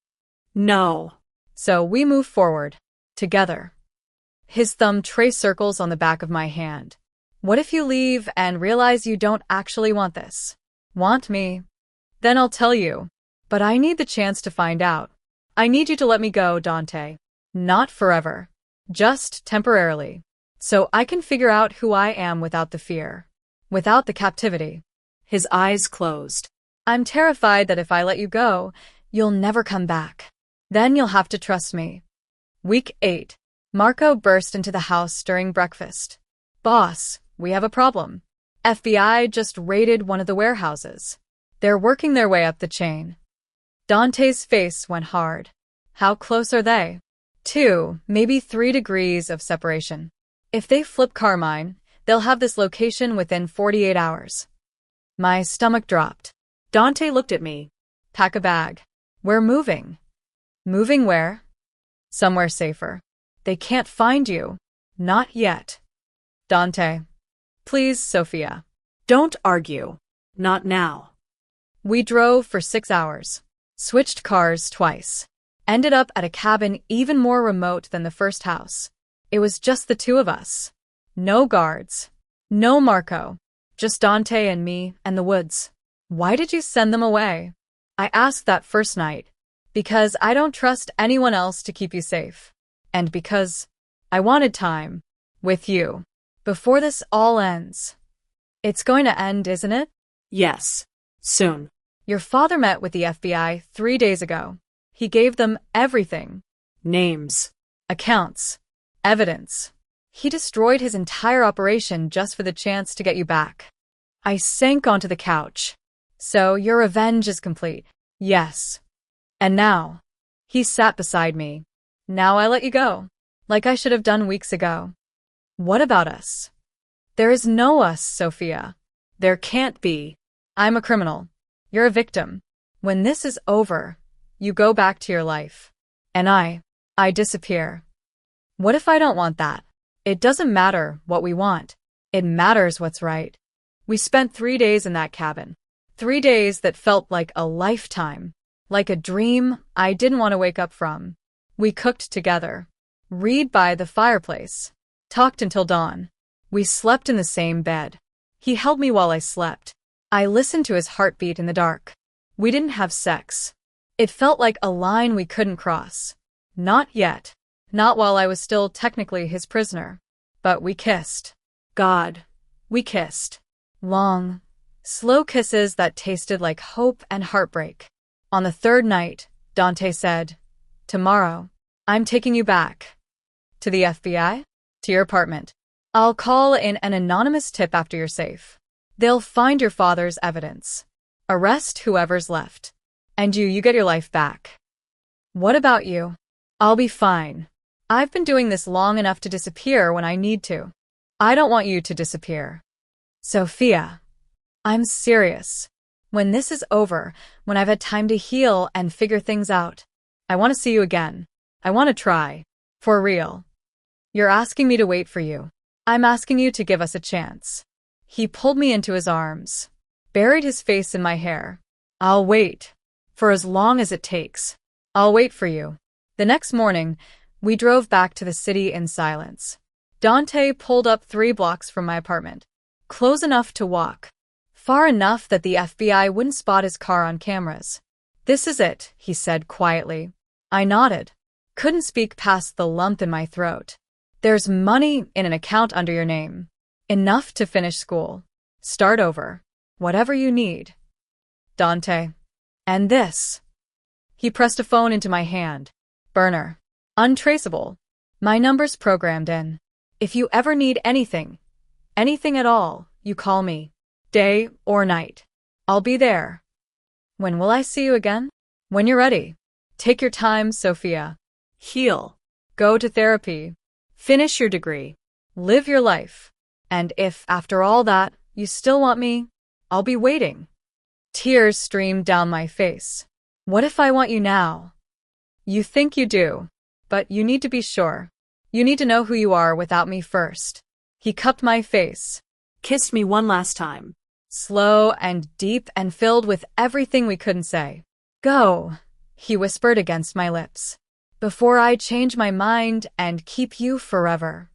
No. "So we move forward. Together." His thumb traced circles on the back of my hand. "What if you leave and realize you don't actually want this? Want me? Then I'll tell you. But I need the chance to find out. I need you to let me go, Dante. Not forever. Just temporarily. So I can figure out who I am without the fear. Without the captivity." His eyes closed. "I'm terrified that if I let you go, you'll never come back. Then you'll have to trust me." Week 8. Marco burst into the house during breakfast. "Boss, we have a problem. FBI just raided one of the warehouses. They're working their way up the chain." Dante's face went hard. "How close are they?" 2, maybe 3 degrees of separation. "If they flip Carmine, they'll have this location within 48 hours. My stomach dropped. Dante looked at me. "Pack a bag. We're moving." "Moving where?" "Somewhere safer. They can't find you. Not yet." "Dante. Please, Sophia." Don't argue. Not now. We drove for 6 hours. Switched cars twice. Ended up at a cabin even more remote than the first house. It was just the two of us. No guards. No Marco. Just Dante and me and the woods. "Why did you send them away?" I asked that first night. "Because I don't trust anyone else to keep you safe. And because I wanted time with you before this all ends." It's going to end, isn't it? Yes. Soon. Your father met with the FBI 3 days ago. He gave them everything. Names. Accounts. Evidence. He destroyed his entire operation just for the chance to get you back. I sank onto the couch. "So your revenge is complete." "Yes. And now." He sat beside me. "Now I let you go. Like I should have done weeks ago." "What about us?" "There is no us, Sophia. There can't be. I'm a criminal. You're a victim. When this is over, you go back to your life. And I disappear." What if I don't want that? It doesn't matter what we want. It matters what's right. We spent 3 days in that cabin. 3 days that felt like a lifetime. Like a dream I didn't want to wake up from. We cooked together. Read by the fireplace. Talked until dawn. We slept in the same bed. He held me while I slept. I listened to his heartbeat in the dark. We didn't have sex. It felt like a line we couldn't cross. Not yet. Not while I was still technically his prisoner. But we kissed. God, we kissed. Long, slow kisses that tasted like hope and heartbreak. On the third night, Dante said, Tomorrow, I'm taking you back. To the FBI? To your apartment. I'll call in an anonymous tip after you're safe. They'll find your father's evidence. Arrest whoever's left. And you get your life back. What about you? I'll be fine. I've been doing this long enough to disappear when I need to. I don't want you to disappear. Sophia, I'm serious. When this is over, when I've had time to heal and figure things out, I want to see you again. I want to try. For real. You're asking me to wait for you. I'm asking you to give us a chance. He pulled me into his arms, buried his face in my hair. I'll wait. For as long as it takes. I'll wait for you. The next morning, we drove back to the city in silence. Dante pulled up 3 blocks from my apartment. Close enough to walk. Far enough that the FBI wouldn't spot his car on cameras. This is it, he said quietly. I nodded. Couldn't speak past the lump in my throat. There's money in an account under your name. Enough to finish school. Start over. Whatever you need. Dante. And this. He pressed a phone into my hand. Burner. Untraceable. My number's programmed in. If you ever need anything at all, you call me. Day or night. I'll be there. When will I see you again? When you're ready. Take your time, Sophia. Heal. Go to therapy. Finish your degree. Live your life. And if, after all that, you still want me, I'll be waiting. Tears streamed down my face. What if I want you now? You think you do, but you need to be sure. You need to know who you are without me first. He cupped my face. Kissed me one last time. Slow and deep and filled with everything we couldn't say. Go, he whispered against my lips. Before I change my mind and keep you forever.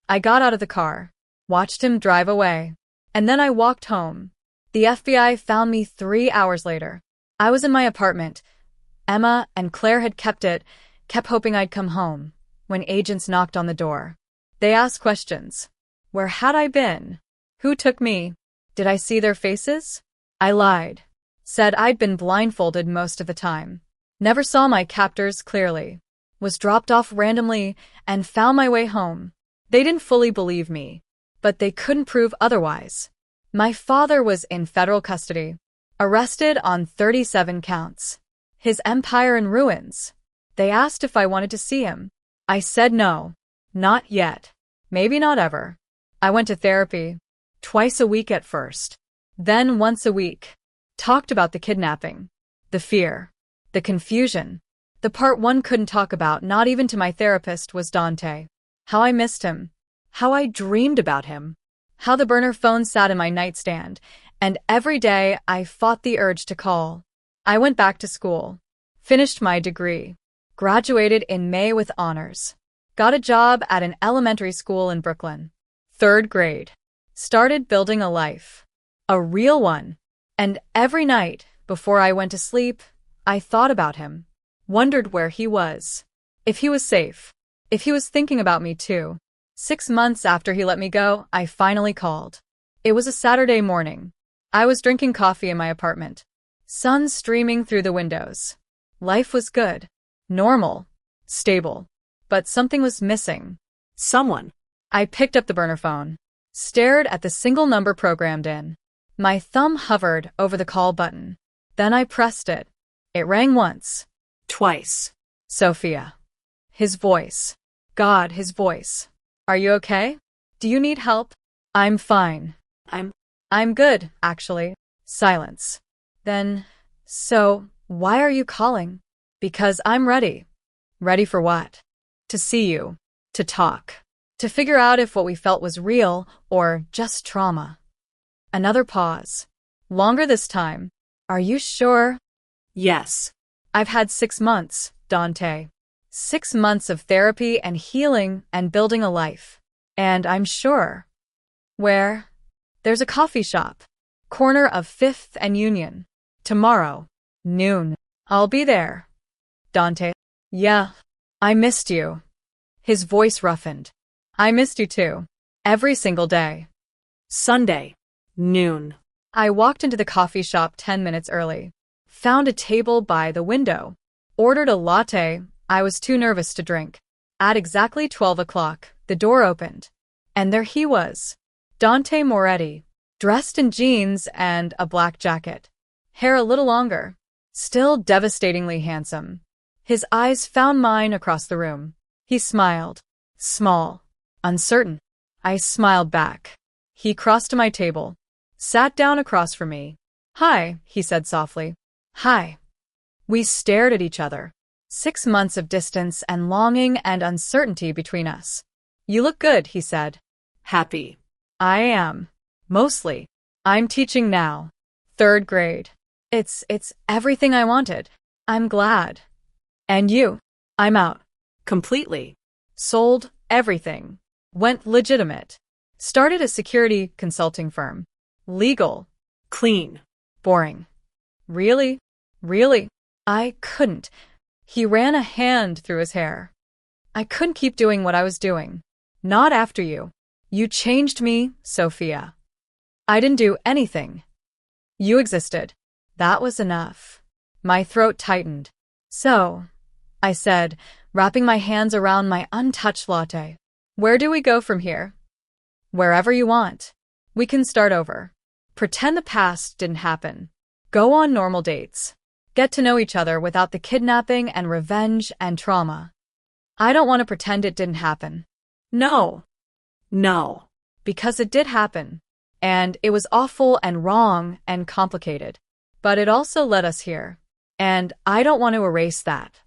I got out of the car, watched him drive away, and then I walked home. The FBI found me 3 hours later. I was in my apartment. Emma and Claire had kept hoping I'd come home, when agents knocked on the door. They asked questions. Where had I been? Who took me? Did I see their faces? I lied. Said I'd been blindfolded most of the time. Never saw my captors clearly. Was dropped off randomly and found my way home. They didn't fully believe me, but they couldn't prove otherwise. My father was in federal custody, arrested on 37 counts. His empire in ruins. They asked if I wanted to see him. I said no. Not yet. Maybe not ever. I went to therapy. Twice a week at first. Then once a week. Talked about the kidnapping. The fear. The confusion. The part one couldn't talk about, not even to my therapist, was Dante. How I missed him. How I dreamed about him. How the burner phone sat in my nightstand, and every day I fought the urge to call. I went back to school. Finished my degree. Graduated in May with honors. Got a job at an elementary school in Brooklyn. 3rd grade. Started building a life. A real one. And every night, before I went to sleep, I thought about him. Wondered where he was. If he was safe. If he was thinking about me too. 6 months after he let me go, I finally called. It was a Saturday morning. I was drinking coffee in my apartment. Sun streaming through the windows. Life was good. Normal. Stable. But something was missing. Someone. I picked up the burner phone. Stared at the single number programmed in. My thumb hovered over the call button. Then I pressed it. It rang once. Twice. Sophia. His voice. God, his voice. Are you okay? Do you need help? I'm fine. I'm good, actually. Silence. Then, so, why are you calling? Because I'm ready. Ready for what? To see you. To talk. To figure out if what we felt was real or just trauma. Another pause. Longer this time. Are you sure? Yes. I've had 6 months, Dante. 6 months of therapy and healing and building a life. And I'm sure. Where? There's a coffee shop. Corner of 5th and Union. Tomorrow. Noon. I'll be there. Dante. Yeah. I missed you. His voice roughened. I missed you too. Every single day. Sunday. Noon. I walked into the coffee shop 10 minutes early. Found a table by the window. Ordered a latte I was too nervous to drink. At exactly 12 o'clock, the door opened. And there he was, Dante Moretti, dressed in jeans and a black jacket. Hair a little longer. Still devastatingly handsome. His eyes found mine across the room. He smiled. Small. Uncertain. I smiled back. He crossed to my table. Sat down across from me. "Hi," he said softly. "Hi." We stared at each other. 6 months of distance and longing and uncertainty between us. "You look good," he said. Happy. "I am. Mostly. I'm teaching now. 3rd grade. It's everything I wanted. I'm glad." "And you?" "I'm out. Completely. Sold everything. Went legitimate. Started a security consulting firm. Legal. Clean. Boring." "Really? Really?" I couldn't. He ran a hand through his hair. "I couldn't keep doing what I was doing. Not after you. You changed me, Sophia." "I didn't do anything. You existed. That was enough." My throat tightened. "So," I said, wrapping my hands around my untouched latte, "where do we go from here?" "Wherever you want. We can start over. Pretend the past didn't happen. Go on normal dates. Get to know each other without the kidnapping and revenge and trauma." "I don't want to pretend it didn't happen." No. No. "Because it did happen. And it was awful and wrong and complicated. But it also led us here. And I don't want to erase that."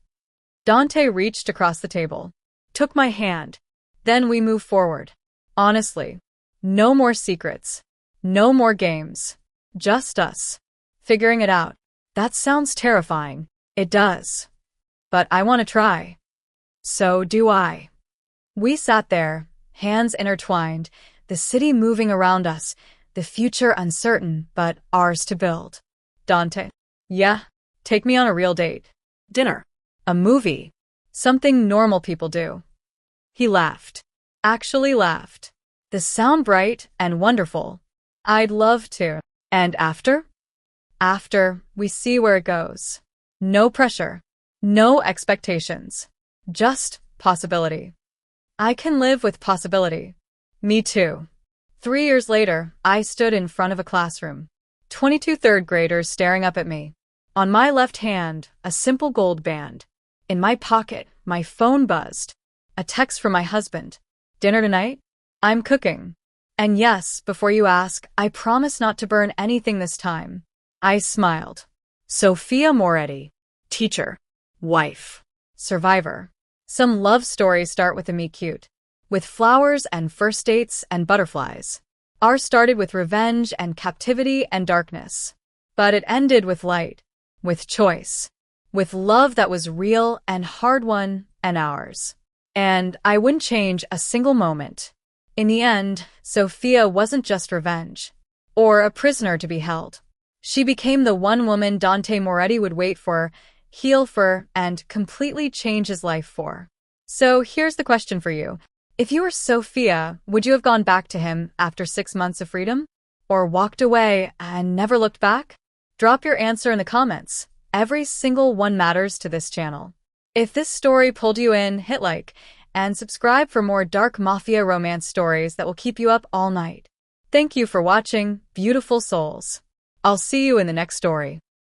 Dante reached across the table. Took my hand. Then we moved forward. Honestly. No more secrets. No more games. Just us. Figuring it out. That sounds terrifying. It does. But I want to try. So do I. We sat there, hands intertwined, the city moving around us, the future uncertain, but ours to build. Dante. "Yeah, take me on a real date." Dinner. "A movie. Something normal people do." He laughed. Actually laughed. The sound bright and wonderful. "I'd love to." "And after?" "After, we see where it goes. No pressure. No expectations. Just possibility." I can live with possibility. Me too. 3 years later, I stood in front of a classroom. 22 third graders staring up at me. On my left hand, a simple gold band. In my pocket, my phone buzzed. A text from my husband. "Dinner tonight? I'm cooking." And yes, before you ask, I promise not to burn anything this time. I smiled. Sophia Moretti. Teacher. Wife. Survivor. Some love stories start with a meet cute. With flowers and first dates and butterflies. Ours started with revenge and captivity and darkness. But it ended with light. With choice. With love that was real and hard-won and ours. And I wouldn't change a single moment. In the end, Sophia wasn't just revenge. Or a prisoner to be held. She became the one woman Dante Moretti would wait for, heal for, and completely change his life for. So here's the question for you. If you were Sophia, would you have gone back to him after 6 months of freedom? Or walked away and never looked back? Drop your answer in the comments. Every single one matters to this channel. If this story pulled you in, hit like, and subscribe for more dark mafia romance stories that will keep you up all night. Thank you for watching, beautiful souls. I'll see you in the next story.